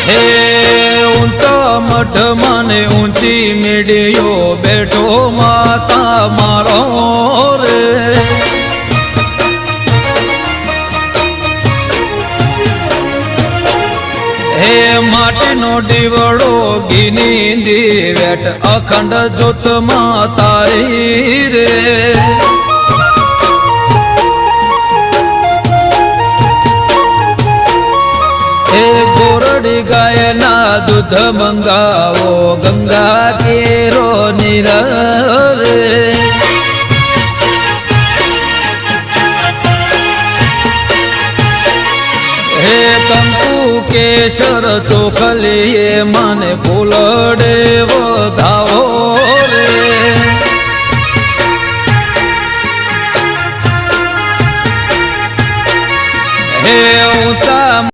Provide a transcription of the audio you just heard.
હે ઊંચા મઠ મને ઊંચી મીડિયો બેઠો માતા મારો રે હે માટીનો દીવડો ગીની દીવેટ અખંડ જ્યોતમાં તારી રે હે ગોરડી ગાયના દૂધ મંગાવો ગંગા કેરો નીર રે હે કંકુ કેસર ચોખલીએ મને ફૂલડે વધાવો રે હે ઊંચા